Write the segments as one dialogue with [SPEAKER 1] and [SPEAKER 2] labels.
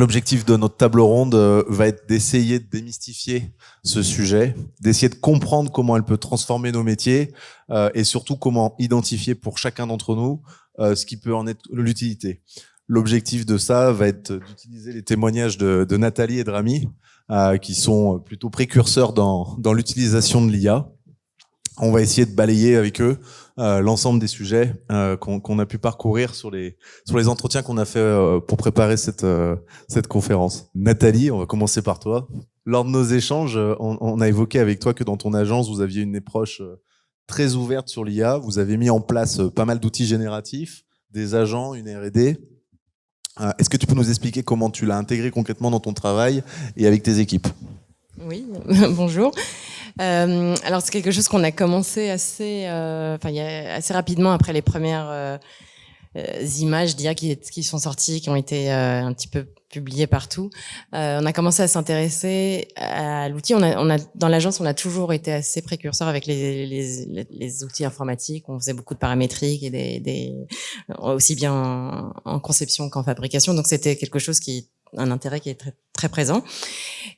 [SPEAKER 1] L'objectif de notre table ronde va être d'essayer de démystifier ce sujet, d'essayer de comprendre comment elle peut transformer nos métiers et surtout comment identifier pour chacun d'entre nous ce qui peut en être l'utilité. L'objectif de ça va être d'utiliser les témoignages de Nathalie et de Rami, qui sont plutôt précurseurs dans l'utilisation de l'IA. On va essayer de balayer avec eux l'ensemble des sujets qu'on a pu parcourir sur les entretiens qu'on a fait pour préparer cette conférence. Nathalie, on va commencer par toi. Lors de nos échanges, on a évoqué avec toi que dans ton agence, vous aviez une approche très ouverte sur l'IA. Vous avez mis en place pas mal d'outils génératifs, des agents, une R&D. Est-ce que tu peux nous expliquer comment tu l'as intégré concrètement dans ton travail et avec tes équipes ?
[SPEAKER 2] Oui, bonjour. Alors c'est quelque chose qu'on a commencé assez rapidement après les premières images d'IA qui sont sorties, qui ont été un petit peu publiées partout. On a commencé à s'intéresser à l'outil. On a dans l'agence, on a toujours été assez précurseur avec les outils informatiques. On faisait beaucoup de paramétriques et aussi bien en conception qu'en fabrication. Donc c'était quelque chose un intérêt qui est très très présent.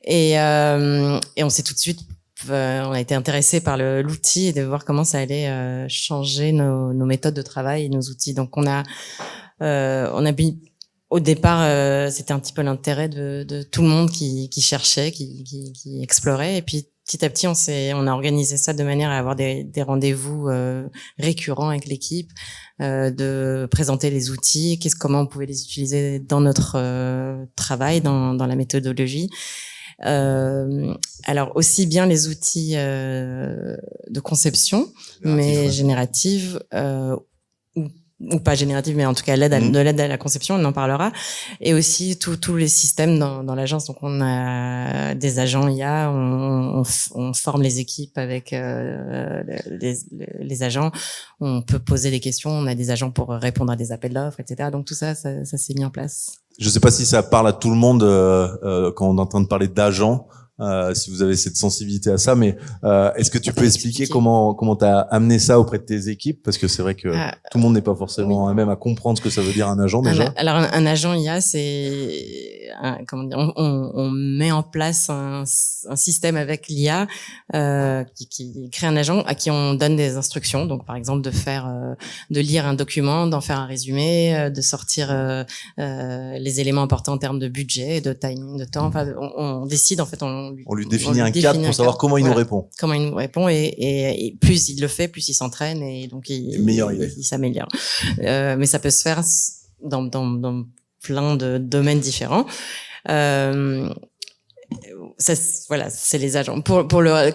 [SPEAKER 2] Et on s'est tout de suite on a été intéressé par l'outil et de voir comment ça allait changer nos méthodes de travail et nos outils. Donc on a mis au départ, c'était un petit peu l'intérêt de tout le monde qui cherchait, qui explorait, et puis petit à petit on a organisé ça de manière à avoir des rendez-vous récurrents avec l'équipe, de présenter les outils, comment on pouvait les utiliser dans notre travail, dans la méthodologie. Alors aussi bien les outils de conception, mais génératives ou pas générative, mais en tout cas de l'aide à la conception, on en parlera, et aussi tous les systèmes dans l'agence. Donc on a des agents IA, on forme les équipes avec les agents, on peut poser des questions, on a des agents pour répondre à des appels d'offres, etc. Donc tout ça s'est mis en place.
[SPEAKER 1] Je sais pas si ça parle à tout le monde quand on est en train de parler d'agents. Si vous avez cette sensibilité à ça, mais est-ce que tu peux expliquer comment t'as amené ça auprès de tes équipes, parce que c'est vrai que tout le monde n'est pas forcément à même à comprendre ce que ça veut dire un agent déjà.
[SPEAKER 2] Alors un agent IA, c'est on met en place un système avec l'IA qui crée un agent à qui on donne des instructions. Donc par exemple de lire un document, d'en faire un résumé, de sortir les éléments importants en termes de budget, de timing, de temps. Enfin, on décide en fait.
[SPEAKER 1] On lui définit un cadre pour savoir comment il nous répond.
[SPEAKER 2] Comment il nous répond, et plus il le fait, plus il s'entraîne, et donc il s'améliore. Mais ça peut se faire dans plein de domaines différents. C'est les agents. Pour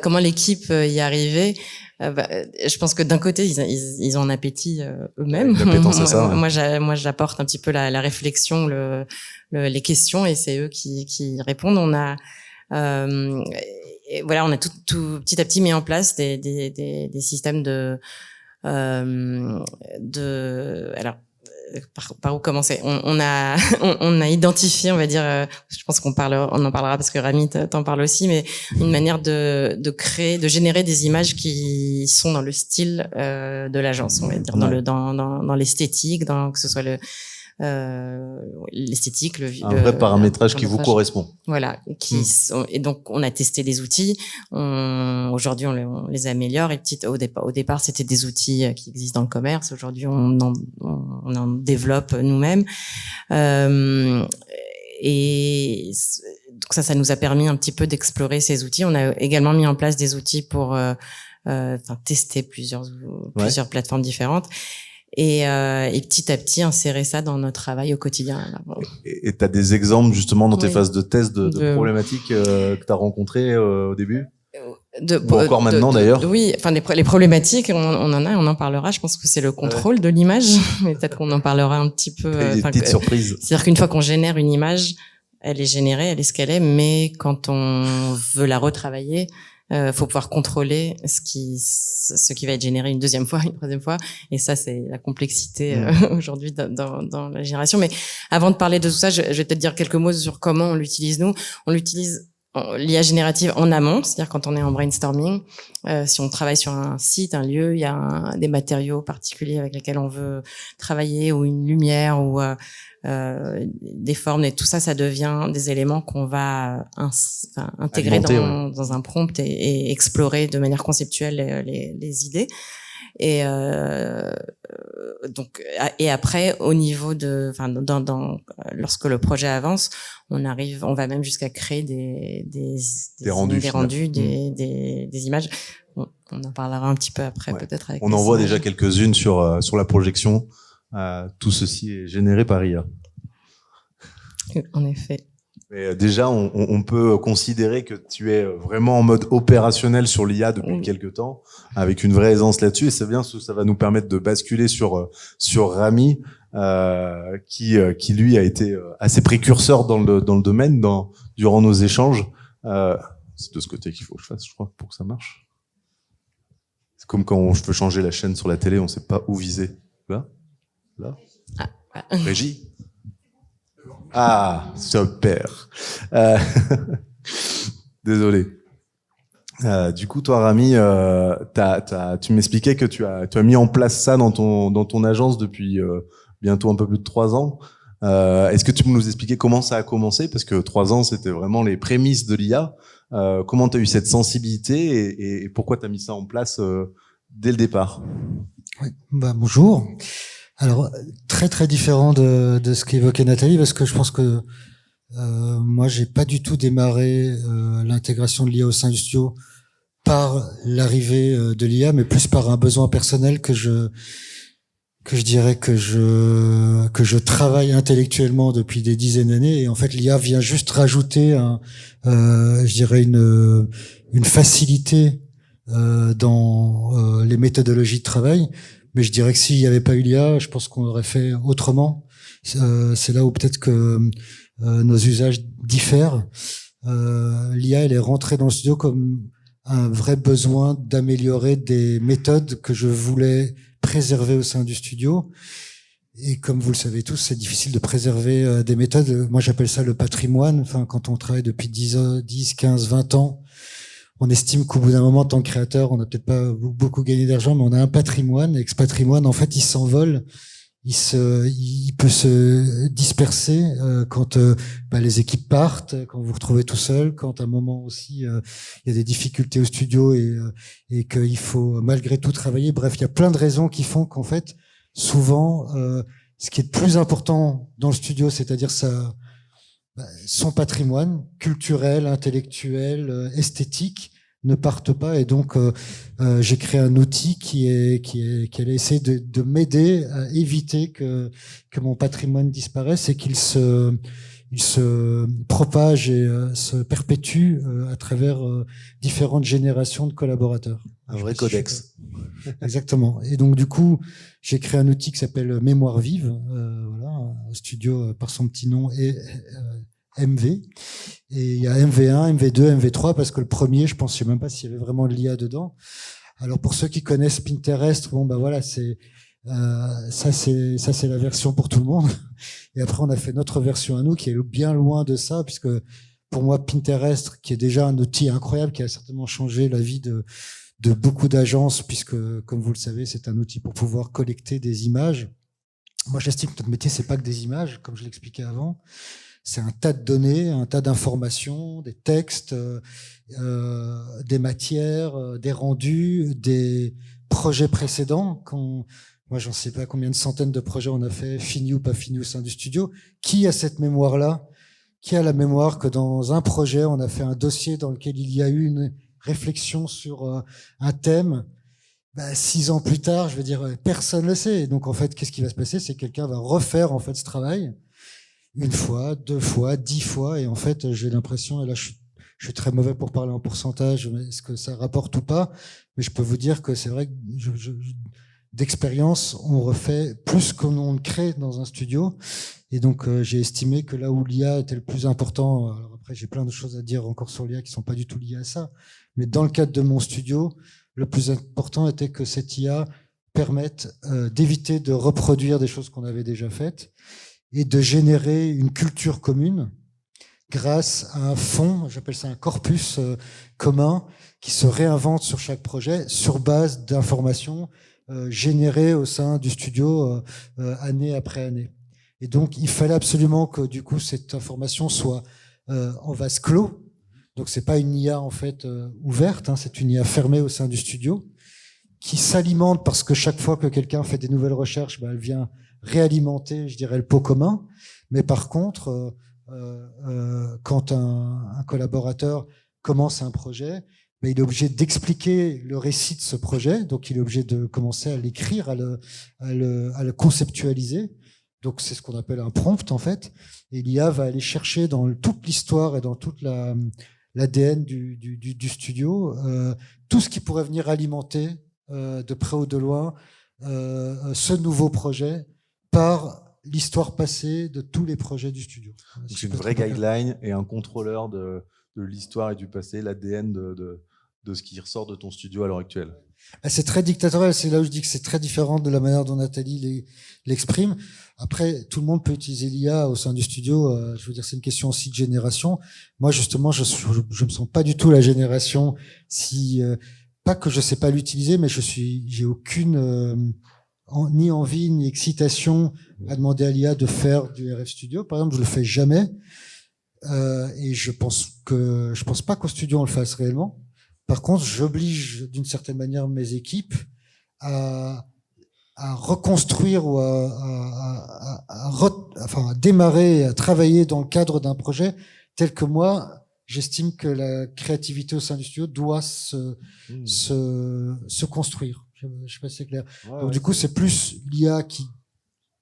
[SPEAKER 2] comment l'équipe y arrivait. Je pense que d'un côté ils ont un appétit eux-mêmes. Moi j'apporte un petit peu la réflexion, les questions, et c'est eux qui répondent. On a on a tout petit à petit mis en place des systèmes alors par où commencer? On a identifié, on va dire, je pense on en parlera parce que Rami t'en parle aussi, mais une manière de générer des images qui sont dans le style de l'agence, on va dire, dans l'esthétique, que ce soit l'esthétique,
[SPEAKER 1] un vrai paramétrage qui vous correspond.
[SPEAKER 2] Voilà, et donc on a testé des outils. Aujourd'hui on les améliore, et au départ c'était des outils qui existent dans le commerce. Aujourd'hui on en développe nous-mêmes, et donc ça nous a permis un petit peu d'explorer ces outils. On a également mis en place des outils pour tester plusieurs plateformes différentes. Et petit à petit insérer ça dans notre travail au quotidien.
[SPEAKER 1] Et tu as des exemples justement dans tes phases de test de problématiques que tu as rencontrées au début, ou encore maintenant d'ailleurs?
[SPEAKER 2] Oui, enfin les problématiques, on en parlera. Je pense que c'est le contrôle de l'image, mais peut-être qu'on en parlera un petit peu.
[SPEAKER 1] Des petites surprises.
[SPEAKER 2] C'est-à-dire qu'une fois qu'on génère une image, elle est générée, elle est ce qu'elle est, mais quand on veut la retravailler, faut pouvoir contrôler ce qui va être généré une deuxième fois, une troisième fois, et ça c'est la complexité aujourd'hui dans la génération. Mais avant de parler de tout ça, je vais peut-être dire quelques mots sur comment on l'utilise nous. On l'utilise l'IA générative en amont, c'est-à-dire quand on est en brainstorming, si on travaille sur un site, un lieu, il y a des matériaux particuliers avec lesquels on veut travailler, ou une lumière, ou des formes, et tout ça, ça devient des éléments qu'on va intégrer dans un prompt et explorer de manière conceptuelle les idées. Et donc, et après, au niveau de, lorsque le projet avance, on va même jusqu'à créer des rendus, des images. On en parlera un petit peu après, peut-être.
[SPEAKER 1] On en voit déjà quelques-unes sur la projection. Tout ceci est généré par IA.
[SPEAKER 2] En effet.
[SPEAKER 1] Mais déjà, on peut considérer que tu es vraiment en mode opérationnel sur l'IA depuis quelques temps, avec une vraie aisance là-dessus. Et c'est bien, ça va nous permettre de basculer sur Rami, qui lui a été assez précurseur dans le domaine durant nos échanges. C'est de ce côté qu'il faut que je fasse, je crois, pour que ça marche. C'est comme quand je veux changer la chaîne sur la télé, on sait pas où viser. Là, Régie. Ah, super. Désolé. Du coup, toi, Rami, tu m'expliquais que tu as mis en place ça dans ton agence depuis bientôt un peu plus de 3 ans. Est-ce que tu peux nous expliquer comment ça a commencé? Parce que 3 ans, c'était vraiment les prémices de l'IA. Comment tu as eu cette sensibilité et pourquoi tu as mis ça en place dès le départ?
[SPEAKER 3] Oui, bonjour. Alors, très très différent de ce qu'évoquait Nathalie, parce que je pense que moi, j'ai pas du tout démarré l'intégration de l'IA au sein du studio par l'arrivée de l'IA, mais plus par un besoin personnel que je dirais que je travaille intellectuellement depuis des dizaines d'années. Et en fait, l'IA vient juste rajouter je dirais une facilité dans les méthodologies de travail. Mais je dirais que s'il n'y avait pas eu l'IA, je pense qu'on aurait fait autrement. C'est là où peut-être que nos usages diffèrent. L'IA, elle est rentrée dans le studio comme un vrai besoin d'améliorer des méthodes que je voulais préserver au sein du studio. Et comme vous le savez tous, c'est difficile de préserver des méthodes. Moi, j'appelle ça le patrimoine. Enfin, quand on travaille depuis 10, 15, 20 ans, on estime qu'au bout d'un moment, en tant que créateur, on n'a peut-être pas beaucoup gagné d'argent, mais on a un patrimoine, et que ce patrimoine, en fait, il s'envole, il peut se disperser quand les équipes partent, quand vous vous retrouvez tout seul, quand à un moment aussi il y a des difficultés au studio et qu'il faut malgré tout travailler. Bref, il y a plein de raisons qui font qu'en fait, souvent, ce qui est le plus important dans le studio, c'est-à-dire son patrimoine culturel, intellectuel, esthétique ne partent pas, et donc j'ai créé un outil qui allait essayer de m'aider à éviter que mon patrimoine disparaisse et qu'il se propage et se perpétue à travers différentes générations de collaborateurs.
[SPEAKER 1] Un vrai codex.
[SPEAKER 3] Exactement. Et donc du coup, j'ai créé un outil qui s'appelle Mémoire Vive, au studio par son petit nom, et MV. Et il y a MV1, MV2, MV3, parce que le premier, je pensais même pas s'il y avait vraiment de l'IA dedans. Alors pour ceux qui connaissent Pinterest, ça c'est la version pour tout le monde. Et après on a fait notre version à nous qui est bien loin de ça, puisque pour moi Pinterest, qui est déjà un outil incroyable, qui a certainement changé la vie de beaucoup d'agences, puisque comme vous le savez, c'est un outil pour pouvoir collecter des images. Moi j'estime que notre métier c'est pas que des images, comme je l'expliquais avant. C'est un tas de données, un tas d'informations, des textes, des matières, des rendus, des projets précédents. Moi, j'en sais pas combien de centaines de projets on a fait, finis ou pas finis au sein du studio. Qui a cette mémoire-là? Qui a la mémoire que dans un projet, on a fait un dossier dans lequel il y a eu une réflexion sur un thème? 6 ans plus tard, je veux dire, personne ne le sait. Et donc, en fait, qu'est-ce qui va se passer? C'est que quelqu'un va refaire, en fait, ce travail. 1 fois, 2 fois, 10 fois, et en fait, j'ai l'impression, et là, je suis très mauvais pour parler en pourcentage, est-ce que ça rapporte ou pas, mais je peux vous dire que c'est vrai que d'expérience, on refait plus qu'on ne crée dans un studio, et donc j'ai estimé que là où l'IA était le plus important, alors après j'ai plein de choses à dire encore sur l'IA qui sont pas du tout liées à ça, mais dans le cadre de mon studio, le plus important était que cette IA permette d'éviter de reproduire des choses qu'on avait déjà faites, et de générer une culture commune grâce à un fond, j'appelle ça un corpus commun, qui se réinvente sur chaque projet sur base d'informations générées au sein du studio année après année. Et donc, il fallait absolument que du coup cette information soit en vase clos. Donc, c'est pas une IA en fait ouverte, hein, c'est une IA fermée au sein du studio qui s'alimente parce que chaque fois que quelqu'un fait des nouvelles recherches, elle vient réalimenter, je dirais, le pot commun. Mais par contre, quand un collaborateur commence un projet, il est obligé d'expliquer le récit de ce projet, donc il est obligé de commencer à l'écrire, à le conceptualiser. Donc c'est ce qu'on appelle un prompt en fait. Et l'IA va aller chercher dans toute l'histoire et dans toute l'ADN du studio tout ce qui pourrait venir alimenter de près ou de loin ce nouveau projet par l'histoire passée de tous les projets du studio.
[SPEAKER 1] C'est une vraie guideline et un contrôleur de l'histoire et du passé, l'ADN de ce qui ressort de ton studio à l'heure actuelle.
[SPEAKER 3] C'est très dictatorial, c'est là où je dis que c'est très différent de la manière dont Nathalie l'exprime. Après, tout le monde peut utiliser l'IA au sein du studio. Je veux dire, c'est une question aussi de génération. Moi, justement, je me sens pas du tout la génération pas que je sais pas l'utiliser, mais j'ai aucune ni envie ni excitation à demander à l'IA de faire du RF Studio. Par exemple, je le fais jamais, et je pense pas qu'au studio on le fasse réellement. Par contre, j'oblige d'une certaine manière mes équipes à reconstruire ou à démarrer, à travailler dans le cadre d'un projet tel que moi, j'estime que la créativité au sein du studio doit se construire. Je sais pas si c'est clair. Donc du coup, c'est plus l'IA qui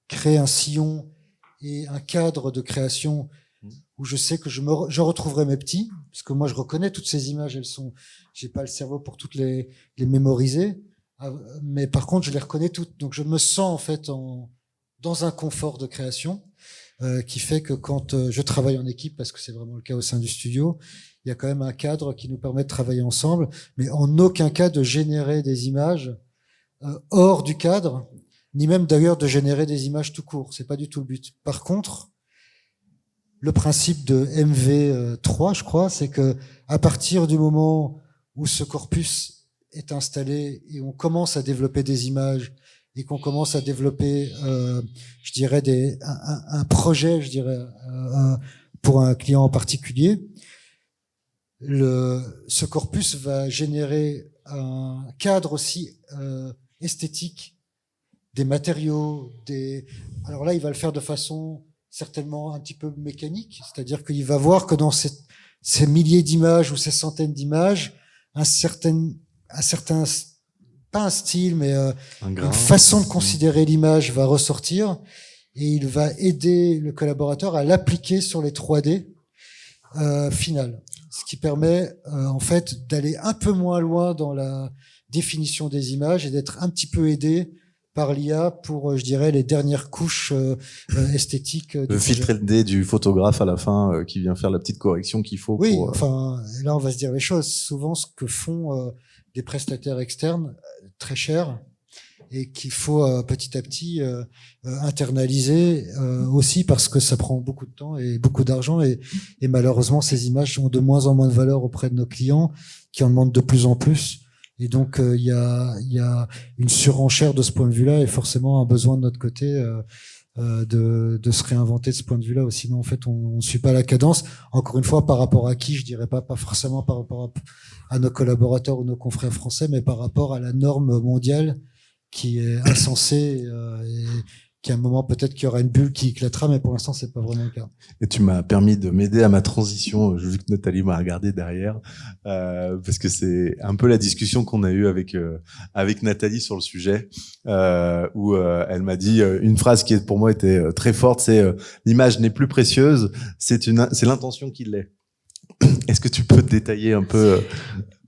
[SPEAKER 3] crée un sillon et un cadre de création où je sais que je retrouverai mes petits, parce que moi je reconnais toutes ces images, j'ai pas le cerveau pour toutes les mémoriser, mais par contre je les reconnais toutes, donc je me sens en fait dans un confort de création qui fait que quand je travaille en équipe, parce que c'est vraiment le cas au sein du studio, il y a quand même un cadre qui nous permet de travailler ensemble, mais en aucun cas de générer des images hors du cadre, ni même d'ailleurs de générer des images tout court, c'est pas du tout le but. Par contre, le principe de MV3, je crois, c'est que à partir du moment où ce corpus est installé et on commence à développer des images et qu'on commence à développer, je dirais un projet, je dirais pour un client en particulier, ce corpus va générer un cadre aussi esthétique des matériaux, alors là il va le faire de façon certainement un petit peu mécanique, c'est-à-dire qu'il va voir que dans ces milliers d'images ou ces centaines d'images, un certain, pas un style, mais une façon de considérer l'image va ressortir, et il va aider le collaborateur à l'appliquer sur les 3D finales, ce qui permet en fait d'aller un peu moins loin dans la définition des images et d'être un petit peu aidé par l'IA pour, je dirais, les dernières couches esthétiques.
[SPEAKER 1] Le filtre LD du photographe à la fin qui vient faire la petite correction qu'il faut.
[SPEAKER 3] Oui, enfin, là, on va se dire les choses. Souvent, ce que font des prestataires externes très chers et qu'il faut petit à petit internaliser aussi parce que ça prend beaucoup de temps et beaucoup d'argent et malheureusement, ces images ont de moins en moins de valeur auprès de nos clients qui en demandent de plus en plus. Et donc il y a une surenchère de ce point de vue-là et forcément un besoin de notre côté de se réinventer de ce point de vue-là. Sinon en fait on suit pas la cadence. Encore une fois, par rapport à qui, je dirais pas forcément par rapport à nos collaborateurs ou nos confrères français, mais par rapport à la norme mondiale qui est insensée et qu'à un moment peut-être qu'il y aura une bulle qui éclatera, mais pour l'instant c'est pas vraiment le cas.
[SPEAKER 1] Et tu m'as permis de m'aider à ma transition. Je vu que Nathalie m'a regardé derrière, parce que c'est un peu la discussion qu'on a eue avec Nathalie sur le sujet, où elle m'a dit une phrase qui pour moi était très forte, c'est l'image n'est plus précieuse, c'est l'intention qui l'est. Est-ce que tu peux détailler un peu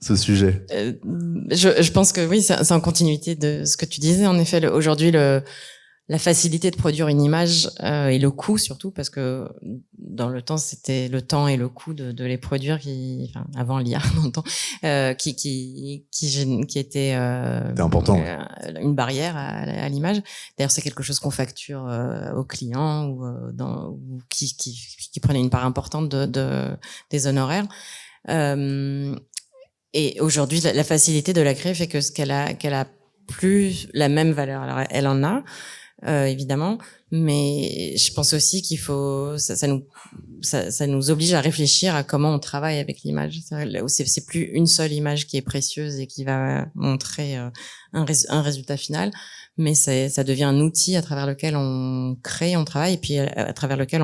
[SPEAKER 1] ce sujet?
[SPEAKER 2] Je pense que oui, c'est en continuité de ce que tu disais. En effet, aujourd'hui la facilité de produire une image et le coût surtout, parce que dans le temps, c'était le temps et le coût de les produire avant l'IA, dans le temps, qui était
[SPEAKER 1] important.
[SPEAKER 2] Une barrière à l'image. D'ailleurs, c'est quelque chose qu'on facture aux clients ou qui prenait une part importante des honoraires. Et aujourd'hui, la facilité de la créer fait que qu'elle a plus la même valeur. Alors, elle en a. Évidemment, mais je pense aussi qu'il faut ça nous oblige à réfléchir à comment on travaille avec l'image. C'est plus une seule image qui est précieuse et qui va montrer un résultat final, mais ça devient un outil à travers lequel on crée, on travaille, et puis à travers lequel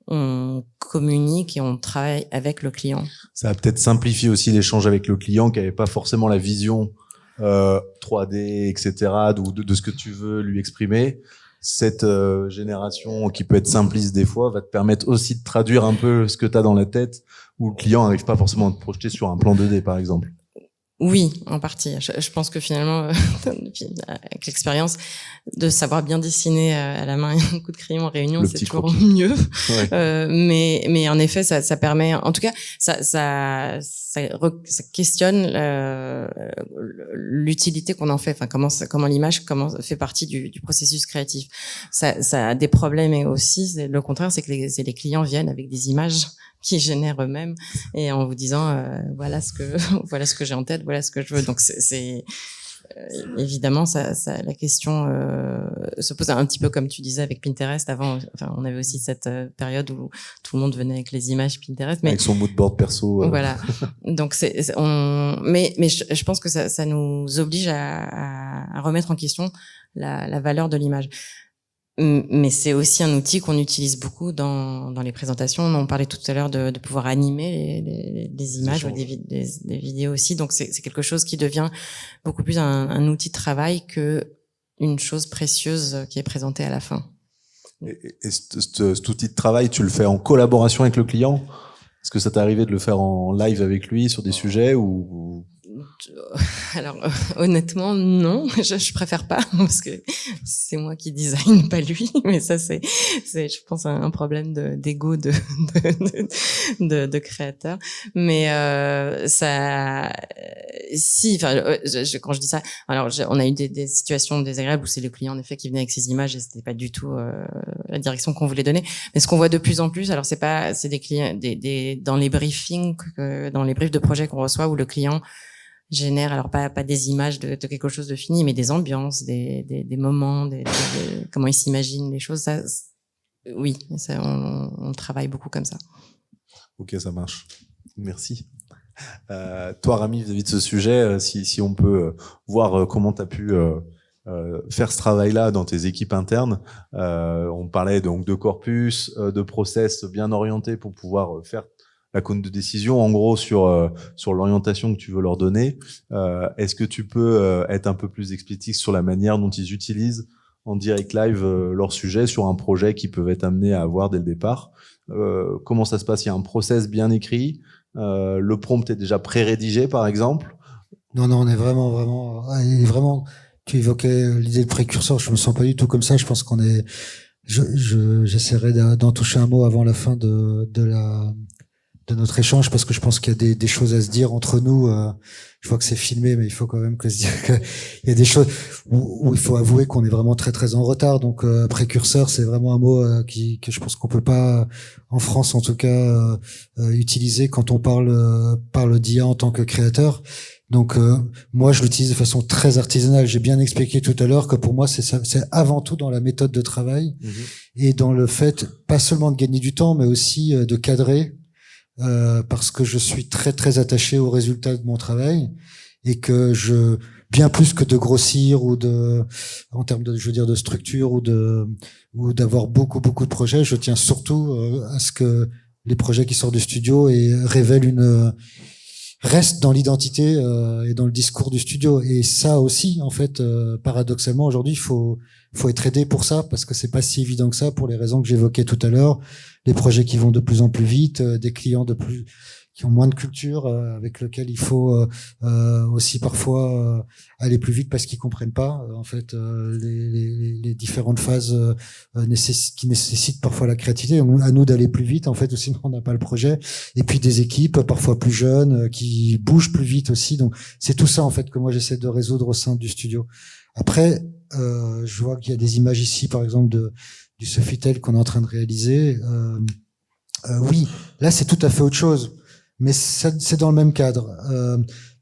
[SPEAKER 2] on communique et on travaille avec le client.
[SPEAKER 1] Ça a peut-être simplifié aussi l'échange avec le client qui avait pas forcément la vision 3D, etc., de ce que tu veux lui exprimer. Cette génération qui peut être simpliste des fois va te permettre aussi de traduire un peu ce que tu as dans la tête, où le client n'arrive pas forcément à te projeter sur un plan 2D, par exemple.
[SPEAKER 2] Oui, en partie. Je pense que finalement, avec l'expérience, de savoir bien dessiner à la main un coup de crayon en réunion, c'est toujours mieux. Ouais. Mais en effet, ça permet, en tout cas, ça questionne l'utilité qu'on en fait. Enfin, comment l'image fait partie du processus créatif. Ça a des problèmes, et aussi, le contraire, c'est que les clients viennent avec des images qui génèrent eux-mêmes et en vous disant voilà ce que j'ai en tête, voilà ce que je veux. Donc c'est évidemment la question se pose un petit peu comme tu disais avec Pinterest avant. Enfin, on avait aussi cette période où tout le monde venait avec les images Pinterest, mais
[SPEAKER 1] avec son mood board perso.
[SPEAKER 2] Voilà. Donc mais je pense que ça nous oblige à remettre en question la valeur de l'image. Mais c'est aussi un outil qu'on utilise beaucoup dans les présentations. On parlait tout à l'heure de pouvoir animer les images ou des vidéos aussi. Donc c'est quelque chose qui devient beaucoup plus un outil de travail que une chose précieuse qui est présentée à la fin.
[SPEAKER 1] Et cet outil de travail, tu le fais en collaboration avec le client? Est-ce que ça t'est arrivé de le faire en live avec lui sur des sujets ou...
[SPEAKER 2] Alors honnêtement non, je préfère pas parce que c'est moi qui design, pas lui. Mais ça c'est je pense un problème d'ego de créateur. Mais ça si, enfin quand je dis ça, alors on a eu des situations désagréables où c'est le client en effet qui venait avec ses images et c'était pas du tout la direction qu'on voulait donner. Mais ce qu'on voit de plus en plus, alors c'est des clients dans les briefings, dans les briefs de projet qu'on reçoit où le client génère, alors pas des images de quelque chose de fini, mais des ambiances, des moments, comment ils s'imaginent les choses. Ça, oui, ça, on travaille beaucoup comme ça.
[SPEAKER 1] Ok, ça marche. Merci. Toi, Rami, vis-à-vis de ce sujet, si on peut voir comment tu as pu faire ce travail-là dans tes équipes internes. On parlait donc de corpus, de process bien orientés pour pouvoir faire la cône de décision, en gros, sur l'orientation que tu veux leur donner. Est-ce que tu peux être un peu plus explicite sur la manière dont ils utilisent en direct live leur sujet sur un projet qu'ils peuvent être amenés à avoir dès le départ? Comment ça se passe? Il y a un process bien écrit? Le prompt est déjà pré-rédigé, par exemple?
[SPEAKER 3] Non, on est vraiment... Tu évoquais l'idée de précurseur, je me sens pas du tout comme ça. Je pense qu'on est... J'essaierai d'en toucher un mot avant la fin de notre échange, parce que je pense qu'il y a des choses à se dire entre nous. Je vois que c'est filmé, mais il faut quand même que se dire qu'il y a des choses où il faut avouer qu'on est vraiment très très en retard. Donc précurseur, c'est vraiment un mot que je pense qu'on peut pas, en France en tout cas, utiliser quand on parle d'IA en tant que créateur. Donc moi je l'utilise de façon très artisanale. J'ai bien expliqué tout à l'heure que pour moi c'est avant tout dans la méthode de travail et dans le fait pas seulement de gagner du temps, mais aussi de cadrer. Parce que je suis très très attaché au résultat de mon travail et que bien plus que de grossir en termes de structure ou d'avoir beaucoup de projets, je tiens surtout à ce que les projets qui sortent du studio restent dans l'identité et dans le discours du studio. Et ça aussi, en fait, paradoxalement aujourd'hui, il faut être aidé pour ça, parce que c'est pas si évident que ça pour les raisons que j'évoquais tout à l'heure. Les projets qui vont de plus en plus vite, des clients qui ont moins de culture, avec lesquels il faut aussi parfois aller plus vite parce qu'ils comprennent pas en fait les différentes phases qui nécessitent parfois la créativité. À nous d'aller plus vite en fait, ou sinon on n'a pas le projet. Et puis des équipes parfois plus jeunes qui bougent plus vite aussi. Donc c'est tout ça en fait que moi j'essaie de résoudre au sein du studio. Après, je vois qu'il y a des images ici, par exemple du Sofitel qu'on est en train de réaliser. Oui, là c'est tout à fait autre chose. Mais c'est dans le même cadre.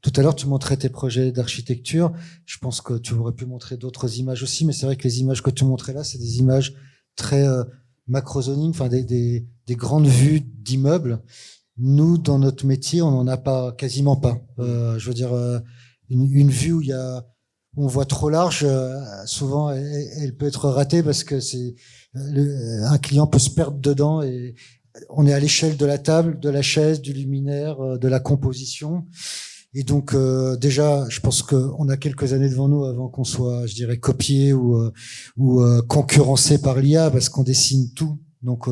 [SPEAKER 3] Tout à l'heure, tu montrais tes projets d'architecture. Je pense que tu aurais pu montrer d'autres images aussi, mais c'est vrai que les images que tu montrais là, c'est des images très macro-zoning, enfin des grandes vues d'immeubles. Nous, dans notre métier, on n'en a pas, quasiment pas. Je veux dire, une vue où on voit trop large, souvent, elle peut être ratée parce que un client peut se perdre dedans et on est à l'échelle de la table, de la chaise, du luminaire, de la composition. Et donc déjà, je pense qu'on a quelques années devant nous avant qu'on soit, je dirais, copié ou concurrencé par l'IA, parce qu'on dessine tout. Donc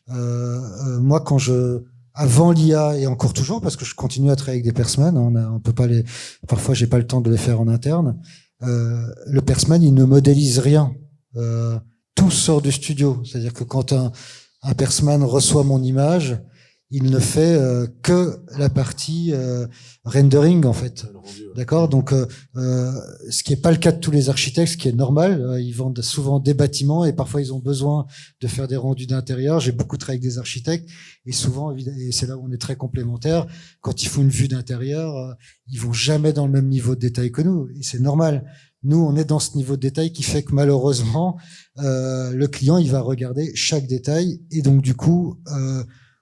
[SPEAKER 3] moi, avant l'IA et encore toujours, parce que je continue à travailler avec des persman, on peut pas parfois j'ai pas le temps de les faire en interne. Le persman, il ne modélise rien. Tout sort du studio. C'est-à-dire que quand un persman reçoit mon image, il ne fait que la partie rendering en fait. D'accord. Donc ce qui est pas le cas de tous les architectes, ce qui est normal. Ils vendent souvent des bâtiments et parfois ils ont besoin de faire des rendus d'intérieur. J'ai beaucoup travaillé avec des architectes et souvent, et c'est là où on est très complémentaires, quand ils font une vue d'intérieur, ils vont jamais dans le même niveau de détail que nous et c'est normal. Nous, on est dans ce niveau de détail qui fait que malheureusement, le client, il va regarder chaque détail et donc du coup,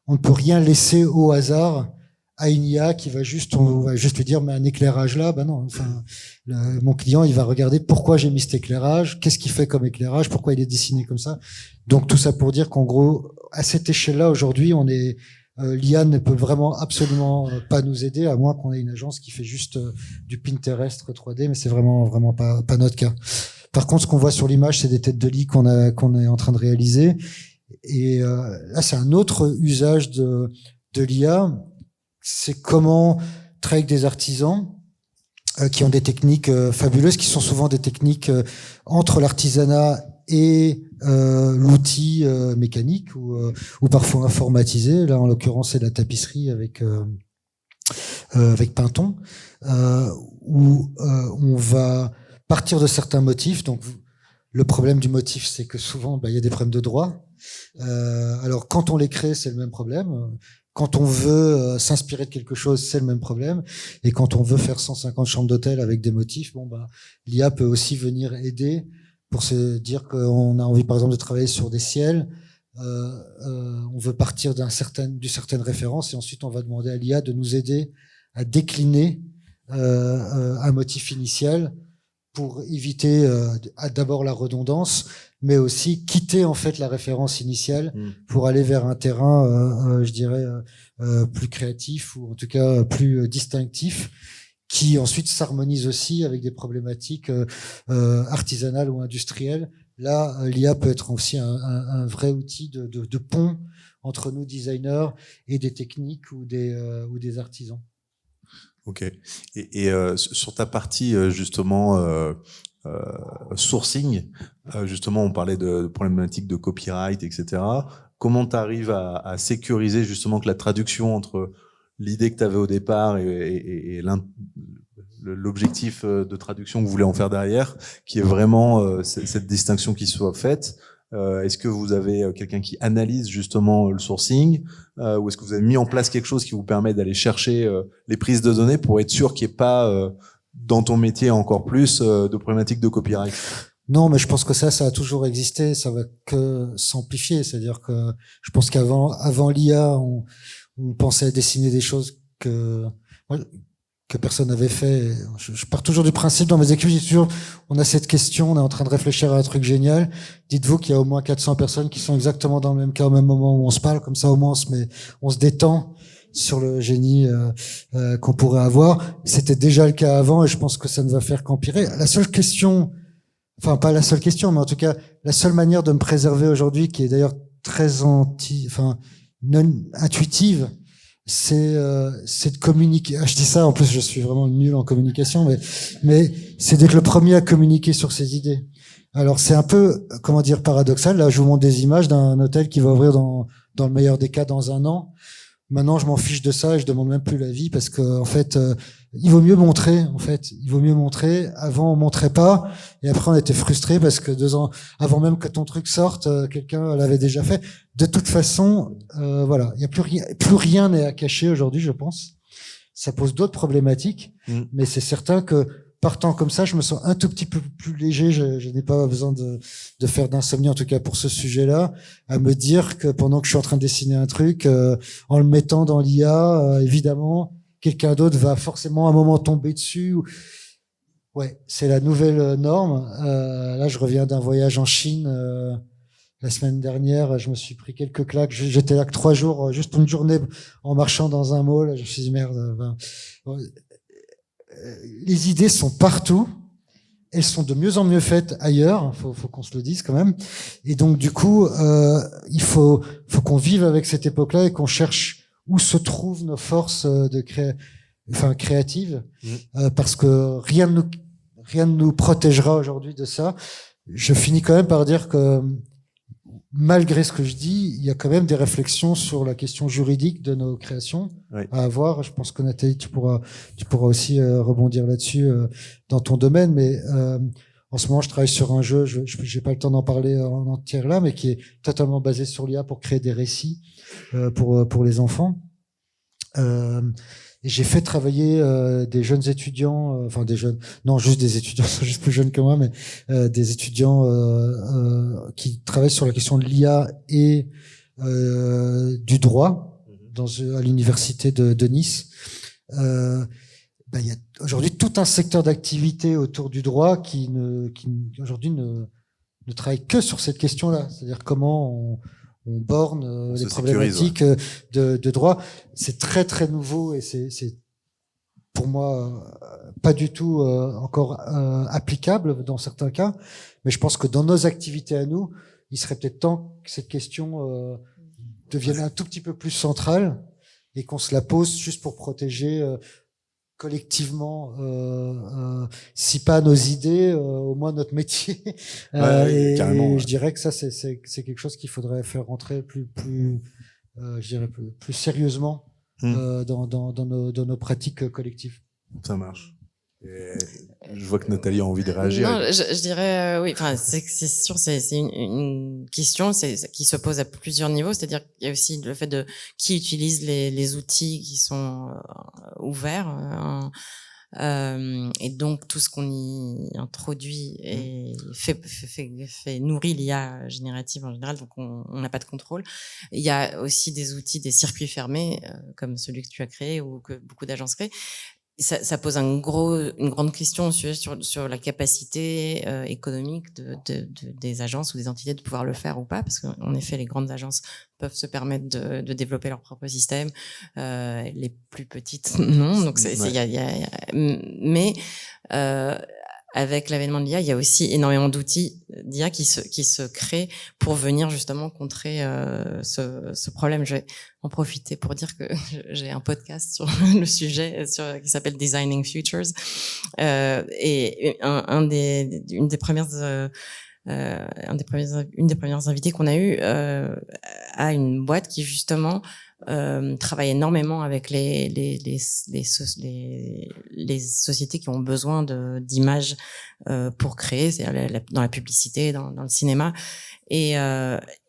[SPEAKER 3] on ne peut rien laisser au hasard à une IA qui on va juste lui dire mais un éclairage là, ben non. Enfin, mon client, il va regarder pourquoi j'ai mis cet éclairage, qu'est-ce qu'il fait comme éclairage, pourquoi il est dessiné comme ça. Donc tout ça pour dire qu'en gros, à cette échelle-là, aujourd'hui, l'IA ne peut vraiment absolument pas nous aider, à moins qu'on ait une agence qui fait juste du Pinterest 3D, mais c'est vraiment pas notre cas. Par contre, ce qu'on voit sur l'image, c'est des têtes de lit qu'on est en train de réaliser. Et là, c'est un autre usage de l'IA. C'est comment travailler avec des artisans qui ont des techniques fabuleuses, qui sont souvent des techniques entre l'artisanat et l'outil mécanique ou parfois informatisé. Là, en l'occurrence, c'est la tapisserie avec Pinton, où on va partir de certains motifs. Donc, le problème du motif, c'est que souvent, il y a des problèmes de droit. Alors, quand on les crée, c'est le même problème. Quand on veut s'inspirer de quelque chose, c'est le même problème. Et quand on veut faire 150 chambres d'hôtel avec des motifs, l'IA peut aussi venir aider pour se dire qu'on a envie, par exemple, de travailler sur des ciels. On veut partir d'une certaine référence et ensuite on va demander à l'IA de nous aider à décliner un motif initial pour éviter d'abord la redondance, mais aussi quitter en fait la référence initiale pour aller vers un terrain, je dirais, plus créatif ou en tout cas plus distinctif, qui ensuite s'harmonise aussi avec des problématiques artisanales ou industrielles. Là, l'IA peut être aussi un vrai outil de pont entre nous designers et des techniques ou des artisans.
[SPEAKER 1] Ok. Et sur ta partie justement sourcing, justement on parlait de problématiques de copyright, etc. Comment tu arrives à sécuriser justement que la traduction entre l'idée que tu avais au départ et l'objectif de traduction que vous voulez en faire derrière, qui est vraiment cette distinction qui soit faite? Est-ce que vous avez quelqu'un qui analyse justement le sourcing, ou est-ce que vous avez mis en place quelque chose qui vous permet d'aller chercher les prises de données pour être sûr qu'il n'y ait pas, dans ton métier encore plus, de problématiques de copyright?
[SPEAKER 3] Non, mais je pense que ça a toujours existé, ça va que s'amplifier. C'est-à-dire que je pense qu'avant l'IA, on pensait à dessiner des choses que personne n'avait fait. Je pars toujours du principe dans mes équipes, je dis toujours, on a cette question, on est en train de réfléchir à un truc génial. Dites-vous qu'il y a au moins 400 personnes qui sont exactement dans le même cas au même moment où on se parle, comme ça au moins on se détend sur le génie qu'on pourrait avoir. C'était déjà le cas avant et je pense que ça ne va faire qu'empirer. La seule question, enfin pas la seule question, mais en tout cas la seule manière de me préserver aujourd'hui, qui est d'ailleurs très non intuitive, c'est de communiquer. Ah, je dis ça, en plus je suis vraiment nul en communication, mais c'est d'être le premier à communiquer sur ses idées. Alors c'est un peu, comment dire, paradoxal. Là, je vous montre des images d'un hôtel qui va ouvrir dans le meilleur des cas dans 1 an. Maintenant, je m'en fiche de ça et je demande même plus l'avis parce que en fait, il vaut mieux montrer. En fait, il vaut mieux montrer. Avant, on montrait pas et après, on était frustré parce que 2 ans avant même que ton truc sorte, quelqu'un l'avait déjà fait. De toute façon, voilà, il y a plus rien n'est à cacher aujourd'hui, je pense. Ça pose d'autres problématiques, mais c'est certain que partant comme ça, je me sens un tout petit peu plus léger. Je n'ai pas besoin de faire d'insomnie, en tout cas pour ce sujet-là, à me dire que pendant que je suis en train de dessiner un truc, en le mettant dans l'IA, évidemment, quelqu'un d'autre va forcément à un moment tomber dessus. Ouais, c'est la nouvelle norme. Là, je reviens d'un voyage en Chine. La semaine dernière, je me suis pris quelques claques. J'étais là que 3 jours, juste une journée en marchant dans un mall. Je me suis dit, merde. Les idées sont partout. Elles sont de mieux en mieux faites ailleurs. Faut qu'on se le dise quand même. Et donc, du coup, il faut qu'on vive avec cette époque-là et qu'on cherche où se trouvent nos forces créatives. Parce que rien ne nous protégera aujourd'hui de ça. Je finis quand même par dire que, malgré ce que je dis, il y a quand même des réflexions sur la question juridique de nos créations à avoir. Je pense que Nathalie, tu pourras aussi rebondir là-dessus dans ton domaine. Mais en ce moment, je travaille sur un jeu. Je n'ai pas le temps d'en parler en entière là, mais qui est totalement basé sur l'IA pour créer des récits pour les enfants. Et j'ai fait travailler des jeunes étudiants, enfin des jeunes, non juste des étudiants, ils sont juste plus jeunes que moi, mais des étudiants qui travaillent sur la question de l'IA et du droit à l'université de Nice. Il y a aujourd'hui tout un secteur d'activité autour du droit qui aujourd'hui ne travaille que sur cette question-là, c'est-à-dire comment on borne les problématiques de droit. C'est très très nouveau et c'est pour moi pas du tout encore applicable dans certains cas, mais je pense que dans nos activités à nous, il serait peut-être temps que cette question devienne un tout petit peu plus centrale et qu'on se la pose juste pour protéger collectivement, si pas nos idées, au moins notre métier. Et je dirais que ça, c'est quelque chose qu'il faudrait faire rentrer plus sérieusement dans nos pratiques collectives.
[SPEAKER 1] Ça marche. Et je vois que Nathalie a envie de réagir.
[SPEAKER 2] Non, je dirais oui. Enfin, c'est sûr, c'est une question qui se pose à plusieurs niveaux. C'est-à-dire qu'il y a aussi le fait de qui utilise les outils qui sont ouverts. Et donc tout ce qu'on y introduit et fait nourrit l'IA générative en général, donc on n'a pas de contrôle. Il y a aussi des outils, des circuits fermés comme celui que tu as créé ou que beaucoup d'agences créent. Ça pose une grande question sur la capacité économique des agences ou des entités de pouvoir le faire ou pas, parce qu'en effet, les grandes agences peuvent se permettre de développer leur propre système, les plus petites non. Donc mais avec l'avènement de l'IA, il y a aussi énormément d'outils d'IA qui se créent pour venir justement contrer ce problème. Je vais en profiter pour dire que j'ai un podcast sur le sujet qui s'appelle Designing Futures, et une des premières invitées qu'on a eues a une boîte qui justement travaille énormément avec les sociétés qui ont besoin d'images pour créer, c'est-à-dire dans la publicité, dans le cinéma, et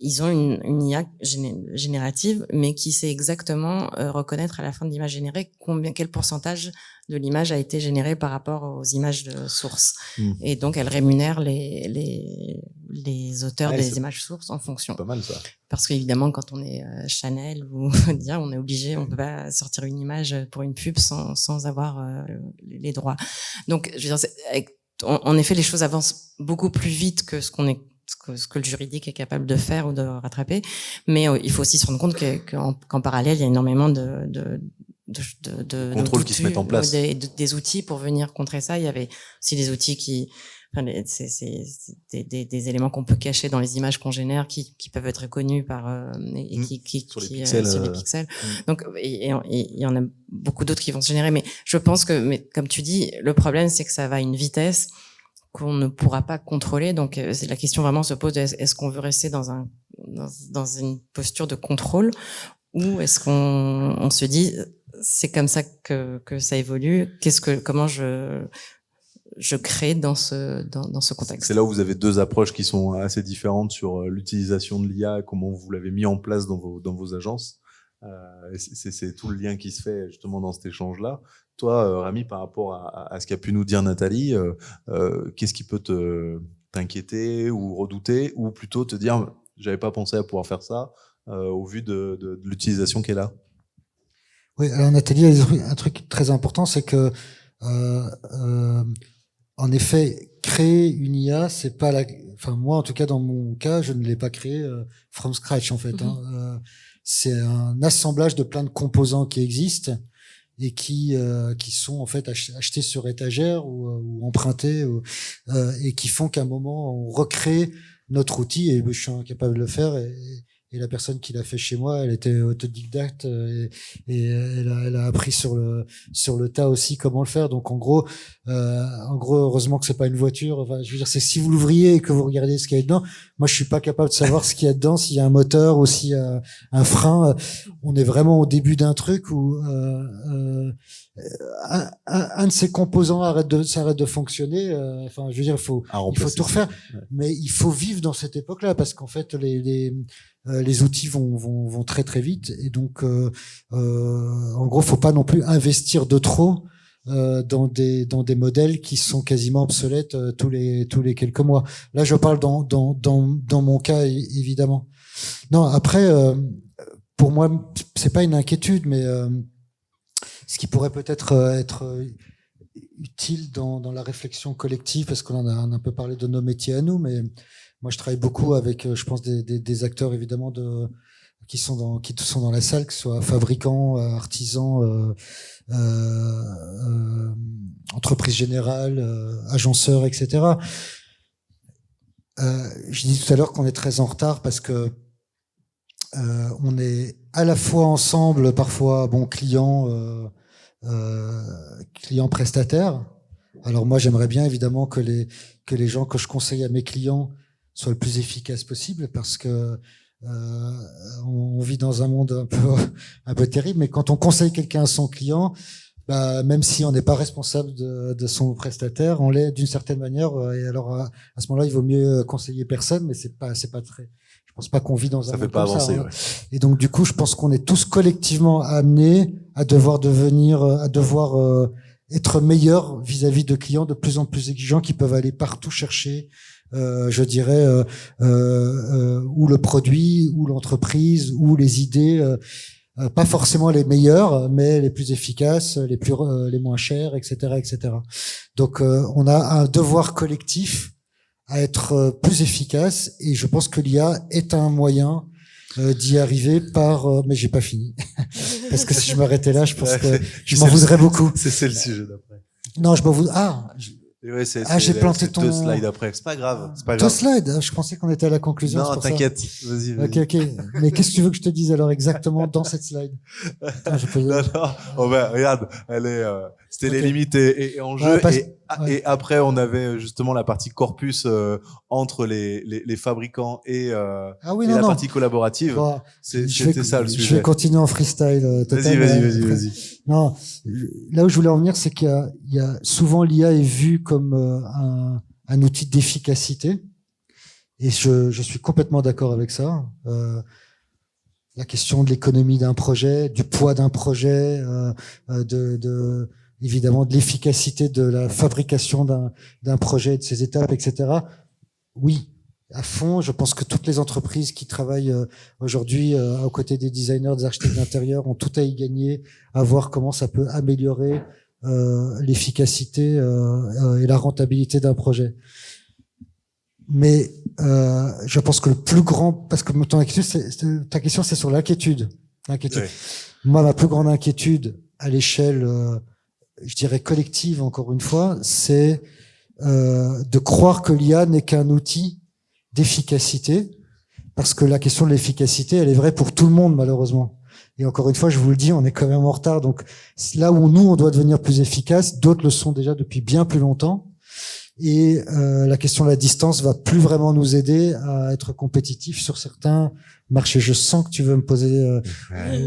[SPEAKER 2] ils ont une IA générative, mais qui sait exactement reconnaître à la fin de l'image générée quel pourcentage de l'image a été généré par rapport aux images de source. Et donc elle rémunère les auteurs des images sources en fonction.
[SPEAKER 1] C'est pas mal ça.
[SPEAKER 2] Parce qu'évidemment, quand on est Chanel ou Dia, on est obligé, on peut pas sortir une image pour une pub sans avoir les droits. Donc, je veux dire, en effet, les choses avancent beaucoup plus vite que ce que le juridique est capable de faire ou de rattraper. Mais il faut aussi se rendre compte qu'en parallèle, il y a énormément de
[SPEAKER 1] contrôles qui se mettent en place.
[SPEAKER 2] Des outils pour venir contrer ça. Il y avait aussi des outils enfin, c'est des éléments qu'on peut cacher dans les images qu'on génère, qui peuvent être reconnus par et qui
[SPEAKER 1] sur les pixels.
[SPEAKER 2] Sur les pixels. Donc, et il y en a beaucoup d'autres qui vont se générer. Mais je pense que, mais comme tu dis, le problème c'est que ça va à une vitesse qu'on ne pourra pas contrôler. Donc, c'est la question vraiment se pose, est-ce qu'on veut rester dans une posture de contrôle, ou est-ce qu'on se dit, c'est comme ça que ça évolue, comment je crée dans ce contexte.
[SPEAKER 1] C'est là où vous avez deux approches qui sont assez différentes sur l'utilisation de l'IA, comment vous l'avez mis en place dans vos agences. C'est tout le lien qui se fait justement dans cet échange-là. Toi, Rami, par rapport à ce qu'a pu nous dire Nathalie, qu'est-ce qui peut t'inquiéter ou redouter, ou plutôt te dire, j'avais pas pensé à pouvoir faire ça au vu de l'utilisation qu'elle a?
[SPEAKER 3] Oui, alors Nathalie a dit un truc très important, c'est que en effet, créer une IA, c'est pas enfin moi en tout cas dans mon cas, je ne l'ai pas créé from scratch en fait. C'est un assemblage de plein de composants qui existent et qui sont en fait achetés sur étagère ou empruntés et qui font qu'à un moment on recrée notre outil, et je suis incapable de le faire, et la personne qui l'a fait chez moi, elle était autodidacte et elle a appris sur le tas aussi comment le faire. Donc en gros, heureusement que c'est pas une voiture. Enfin, je veux dire, c'est si vous l'ouvriez et que vous regardez ce qu'il y a dedans. Moi, je suis pas capable de savoir ce qu'il y a dedans, s'il y a un moteur ou s'il y a un frein. On est vraiment au début d'un truc où un de ces composants s'arrête de fonctionner. Enfin, je veux dire, il faut tout refaire. Ouais. Mais il faut vivre dans cette époque-là, parce qu'en fait, les outils vont très très vite, et donc en gros, faut pas non plus investir de trop dans des modèles qui sont quasiment obsolètes tous les quelques mois. Là, je parle dans mon cas évidemment. Non, après pour moi, c'est pas une inquiétude, mais ce qui pourrait peut-être être utile dans la réflexion collective, parce qu'on en a un peu parlé de nos métiers à nous, mais moi je travaille beaucoup avec, je pense, des acteurs évidemment qui sont dans la salle, que ce soit fabricants, artisans, entreprises générales, agenceurs, etc. Je dis tout à l'heure qu'on est très en retard parce que on est à la fois ensemble, parfois client prestataire. Alors moi j'aimerais bien évidemment que les gens que je conseille à mes clients soient le plus efficaces possible, parce que on vit dans un monde un peu terrible, mais quand on conseille quelqu'un à son client, même si on n'est pas responsable de son prestataire, on l'est d'une certaine manière, et alors à ce moment-là il vaut mieux conseiller personne, mais c'est pas très, je pense pas qu'on vit dans un monde comme ça. Ça fait pas avancer, ouais. Et donc du coup je pense qu'on est tous collectivement amenés à devoir être meilleurs vis-à-vis de clients de plus en plus exigeants, qui peuvent aller partout chercher je dirais ou le produit, ou l'entreprise, ou les idées, pas forcément les meilleures, mais les plus efficaces, les moins chères, etc., etc. Donc on a un devoir collectif à être plus efficace, et je pense que l'IA est un moyen d'y arriver mais j'ai pas fini parce que si je m'arrêtais là, je pense que je m'en voudrais beaucoup.
[SPEAKER 1] C'est le sujet d'après.
[SPEAKER 3] Non, je m'en voudrais.
[SPEAKER 1] Ouais,
[SPEAKER 3] j'ai planté ton...
[SPEAKER 1] 2 slides après, c'est pas grave.
[SPEAKER 3] 2 slides, je pensais qu'on était à la conclusion.
[SPEAKER 1] Non, t'inquiète, vas-y.
[SPEAKER 3] Ok. Mais qu'est-ce que tu veux que je te dise alors exactement dans cette slide?
[SPEAKER 1] Non. Regarde, elle est, c'était les limites et enjeux. Et après, on avait justement la partie corpus entre les fabricants et la partie collaborative.
[SPEAKER 3] Bon,
[SPEAKER 1] c'était ça le sujet.
[SPEAKER 3] Je vais continuer en freestyle.
[SPEAKER 1] Vas-y.
[SPEAKER 3] Non, là où je voulais en venir, c'est qu'il y a souvent l'IA est vue comme un outil d'efficacité, et je suis complètement d'accord avec ça. La question de l'économie d'un projet, du poids d'un projet, évidemment de l'efficacité de la fabrication d'un projet, de ses étapes, etc. Oui, à fond. Je pense que toutes les entreprises qui travaillent aujourd'hui aux côtés des designers, des architectes d'intérieur, ont tout à y gagner, à voir comment ça peut améliorer l'efficacité et la rentabilité d'un projet. Mais je pense que le plus grand, parce que ta question c'est sur l'inquiétude. Oui. Moi, ma plus grande inquiétude à l'échelle je dirais collective, encore une fois, c'est de croire que l'IA n'est qu'un outil d'efficacité, parce que la question de l'efficacité, elle est vraie pour tout le monde, malheureusement. Et encore une fois, je vous le dis, on est quand même en retard. Donc là où nous, on doit devenir plus efficace, d'autres le sont déjà depuis bien plus longtemps. Et la question de la distance va plus vraiment nous aider à être compétitifs sur certains marchés. Je sens que tu veux me poser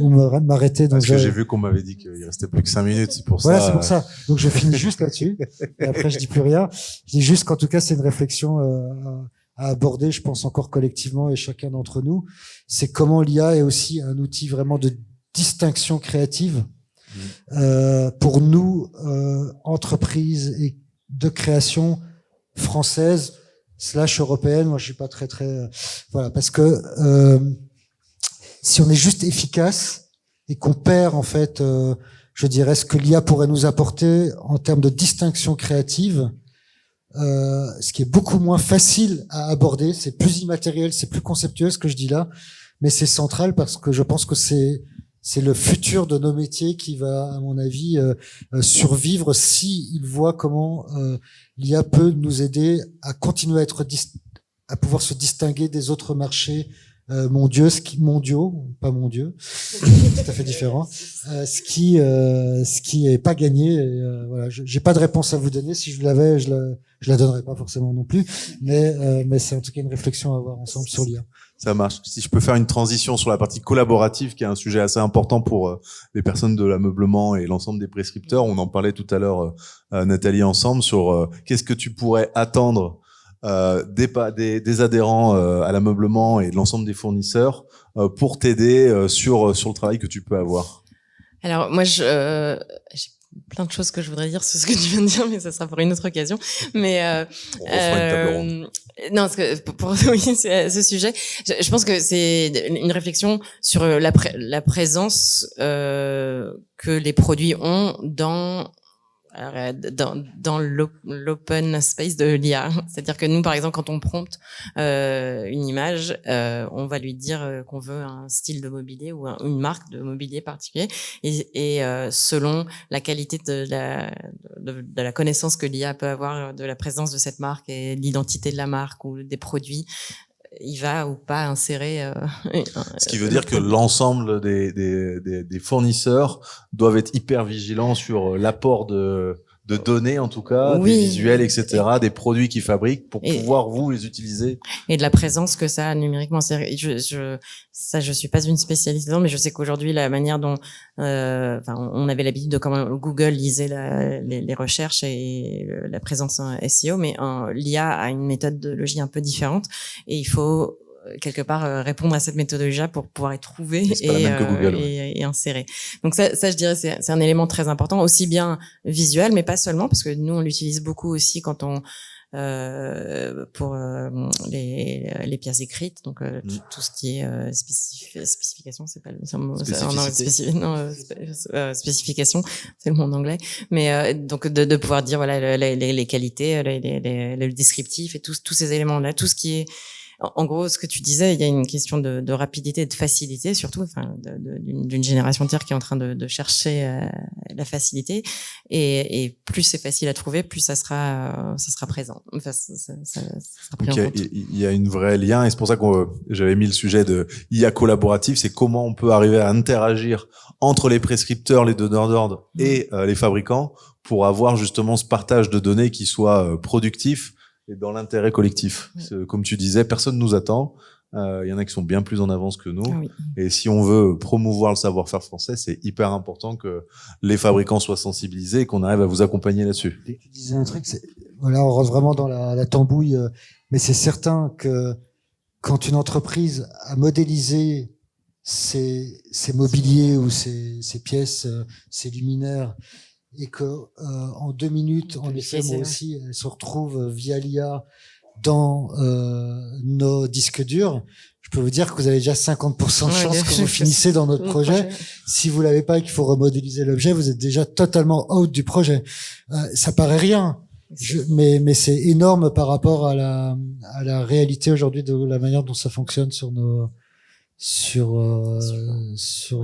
[SPEAKER 3] ou m'arrêter.
[SPEAKER 1] Parce que j'ai vu qu'on m'avait dit qu'il restait plus que 5 minutes, c'est pour ça.
[SPEAKER 3] Voilà, c'est pour ça. Donc je finis juste là-dessus. Et après, je dis plus rien. Je dis juste qu'en tout cas, c'est une réflexion à aborder, je pense encore collectivement et chacun d'entre nous. C'est comment l'IA est aussi un outil vraiment de distinction créative pour nous, entreprises et de création française / européenne. Moi, je suis pas très voilà, parce que si on est juste efficace et qu'on perd en fait, je dirais ce que l'IA pourrait nous apporter en termes de distinction créative, ce qui est beaucoup moins facile à aborder, c'est plus immatériel, c'est plus conceptuel ce que je dis là, mais c'est central parce que je pense que c'est le futur de nos métiers qui va, à mon avis, survivre si il voit comment l'IA peut nous aider à continuer à pouvoir se distinguer des autres marchés mondiaux, pas mondieux, tout à fait différent. Ce qui est pas gagné. Et, voilà, j'ai pas de réponse à vous donner. Si je l'avais, je la donnerais pas forcément non plus. Mais c'est en tout cas une réflexion à avoir ensemble sur l'IA.
[SPEAKER 1] Ça marche. Si je peux faire une transition sur la partie collaborative, qui est un sujet assez important pour les personnes de l'ameublement et l'ensemble des prescripteurs. On en parlait tout à l'heure, Nathalie, ensemble, sur qu'est-ce que tu pourrais attendre des adhérents à l'ameublement et de l'ensemble des fournisseurs pour t'aider sur le travail que tu peux avoir.
[SPEAKER 2] Alors moi, j'ai plein de choses que je voudrais dire sur ce que tu viens de dire, mais ça sera pour une autre occasion. Mais
[SPEAKER 1] on refera une table ronde.
[SPEAKER 2] Non, parce que pour oui, ce sujet, je pense que c'est une réflexion sur la présence que les produits ont dans l'open space de l'IA. C'est-à-dire que nous, par exemple, quand on prompte une image, on va lui dire qu'on veut un style de mobilier ou une marque de mobilier particulier, et selon la qualité de la connaissance que l'IA peut avoir de la présence de cette marque et l'identité de la marque ou des produits, il va ou pas insérer.
[SPEAKER 1] Ce qui veut dire que l'ensemble des fournisseurs doivent être hyper vigilants sur l'apport de données, en tout cas,
[SPEAKER 2] oui,
[SPEAKER 1] des visuels, etc., des produits qu'ils fabriquent pour pouvoir vous les utiliser.
[SPEAKER 2] Et de la présence que ça a numériquement. Je suis pas une spécialiste dedans, mais je sais qu'aujourd'hui, la manière dont, on avait l'habitude de comment Google lisait les recherches et la présence en SEO, mais l'IA a une méthodologie un peu différente et il faut quelque part répondre à cette méthodologie pour pouvoir y trouver et insérer. Donc ça je dirais c'est un élément très important, aussi bien visuel mais pas seulement, parce que nous on l'utilise beaucoup aussi quand on pour les pièces écrites, donc tout ce qui est spécification, c'est pas le mot, spécification, c'est le mot en anglais, mais donc de pouvoir dire voilà les qualités, le descriptif et tous ces éléments là, tout ce qui est en gros, ce que tu disais, il y a une question de rapidité et de facilité, surtout, d'une génération entière qui est en train de chercher la facilité. Et plus c'est facile à trouver, plus ça sera présent. Enfin, ça sera pris en compte.
[SPEAKER 1] Il y a une vraie lien, et c'est pour ça que j'avais mis le sujet de IA collaboratif. C'est comment on peut arriver à interagir entre les prescripteurs, les donneurs d'ordre et les fabricants pour avoir justement ce partage de données qui soit productif et dans l'intérêt collectif. Ouais. Comme tu disais, personne nous attend. Il y en a qui sont bien plus en avance que nous. Ah oui. Et si on veut promouvoir le savoir-faire français, c'est hyper important que les fabricants soient sensibilisés et qu'on arrive à vous accompagner là-dessus.
[SPEAKER 3] Tu disais un truc, voilà, on rentre vraiment dans la tambouille, mais c'est certain que quand une entreprise a modélisé ses mobiliers ou ses pièces, ses luminaires, et que en 2 minutes, en effet, moi aussi, elle se retrouve via l'IA dans nos disques durs, je peux vous dire que vous avez déjà 50% de chance que vous finissez dans notre projet. Si vous l'avez pas et qu'il faut remodéliser l'objet, vous êtes déjà totalement out du projet. Ça paraît rien, mais c'est énorme par rapport à la réalité aujourd'hui de la manière dont ça fonctionne sur nos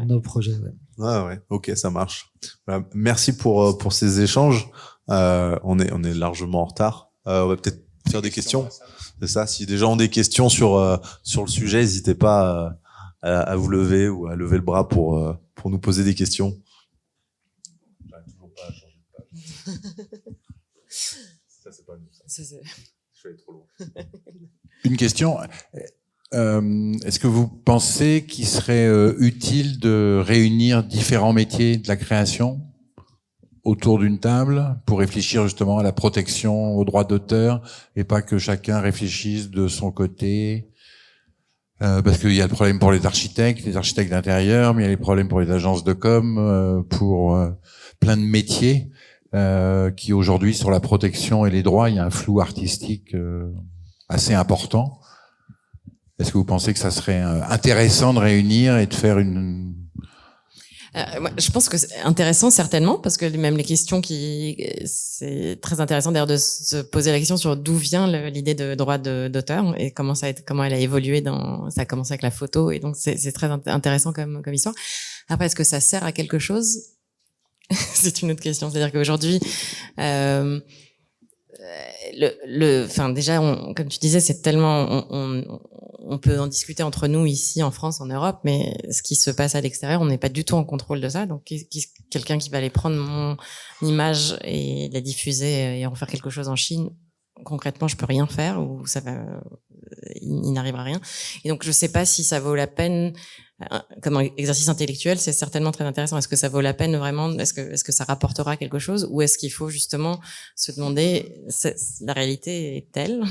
[SPEAKER 3] nos projets.
[SPEAKER 1] Ouais, ok, ça marche. Voilà, merci pour ces échanges. On est largement en retard. On va peut-être faire des questions. C'est ça. Si des gens ont des questions sur le sujet, n'hésitez pas à vous lever ou à lever le bras pour nous poser des questions. J'arrive toujours pas à changer de page. Ça, c'est pas nous. Je suis allé trop loin.
[SPEAKER 4] Une question. Est-ce que vous pensez qu'il serait utile de réunir différents métiers de la création autour d'une table pour réfléchir justement à la protection aux droits d'auteur et pas que chacun réfléchisse de son côté, parce qu'il y a le problème pour les architectes d'intérieur, mais il y a les problèmes pour les agences de com, pour plein de métiers qui aujourd'hui sur la protection et les droits, il y a un flou artistique assez important. Est-ce que vous pensez que ça serait intéressant de réunir et de faire une...
[SPEAKER 2] Moi, je pense que c'est intéressant, certainement, parce que même les questions c'est très intéressant d'ailleurs de se poser la question sur d'où vient l'idée de droit d'auteur et comment elle a évolué ça a commencé avec la photo, et donc c'est très intéressant comme histoire. Après, est-ce que ça sert à quelque chose? C'est une autre question. C'est-à-dire qu'aujourd'hui, déjà, comme tu disais, c'est tellement, on peut en discuter entre nous ici en France, en Europe, mais ce qui se passe à l'extérieur, on n'est pas du tout en contrôle de ça. Donc, quelqu'un qui va aller prendre mon image et la diffuser et en faire quelque chose en Chine, concrètement, je peux rien faire, ou il n'arrivera rien. Et donc, je sais pas si ça vaut la peine. Comme exercice intellectuel, c'est certainement très intéressant. Est-ce que ça vaut la peine vraiment? Est-ce que ça rapportera quelque chose, ou est-ce qu'il faut justement se demander, la réalité est telle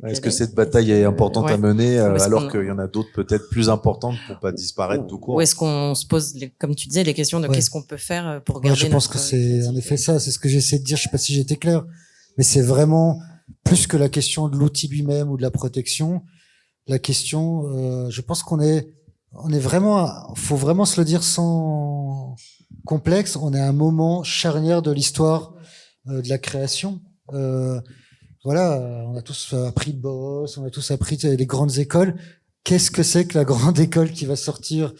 [SPEAKER 1] est-ce que cette bataille est importante à mener, alors qu'il y en a d'autres peut-être plus importantes pour pas disparaître tout court?
[SPEAKER 2] Ou est-ce qu'on se pose, comme tu disais, les questions de qu'est-ce qu'on peut faire pour garder
[SPEAKER 3] je pense que c'est en effet ça, c'est ce que j'essaie de dire. Je sais pas si j'étais clair, mais c'est vraiment plus que la question de l'outil lui-même ou de la protection. La question, je pense qu'on est vraiment, faut vraiment se le dire sans complexe, on est à un moment charnière de l'histoire de la création. Voilà, on a tous appris de Bauhaus, on a tous appris les grandes écoles. Qu'est-ce que c'est que la grande école qui va sortir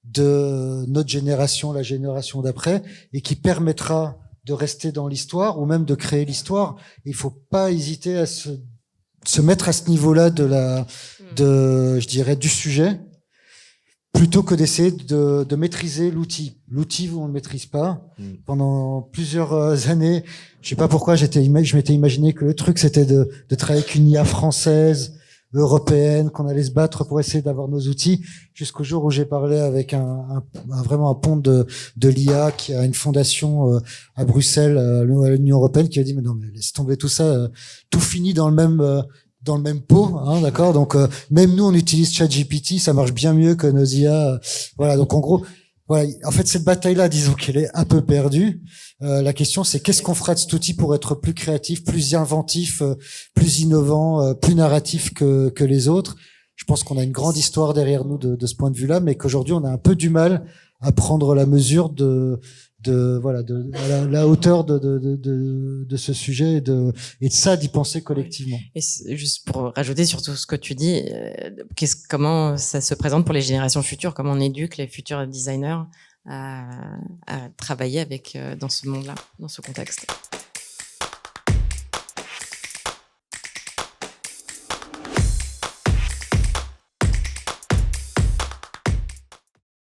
[SPEAKER 3] de notre génération, la génération d'après, et qui permettra de rester dans l'histoire ou même de créer l'histoire? Il faut pas hésiter à se mettre à ce niveau-là je dirais, du sujet, plutôt que d'essayer de maîtriser l'outil. L'outil, on ne le maîtrise pas. Pendant plusieurs années, je sais pas pourquoi, je m'étais imaginé que le truc, c'était de travailler avec une IA française, européenne, qu'on allait se battre pour essayer d'avoir nos outils, jusqu'au jour où j'ai parlé avec vraiment un pont de l'IA qui a une fondation à Bruxelles, à l'Union européenne, qui a dit mais non, mais laisse tomber tout ça, tout finit dans le même pot, hein, d'accord. Donc même nous on utilise ChatGPT, ça marche bien mieux que nos IA. Voilà, donc en gros, voilà. En fait, cette bataille-là, disons qu'elle est un peu perdue. La question, c'est qu'est-ce qu'on fera de cet outil pour être plus créatif, plus inventif, plus innovant, plus narratif que les autres. Je pense qu'on a une grande histoire derrière nous de ce point de vue-là, mais qu'aujourd'hui on a un peu du mal à prendre la mesure de la hauteur de ce sujet et de ça d'y penser collectivement.
[SPEAKER 2] Et juste pour rajouter sur tout ce que tu dis, comment ça se présente pour les générations futures, comment on éduque les futurs designers à travailler dans ce monde-là, dans ce contexte.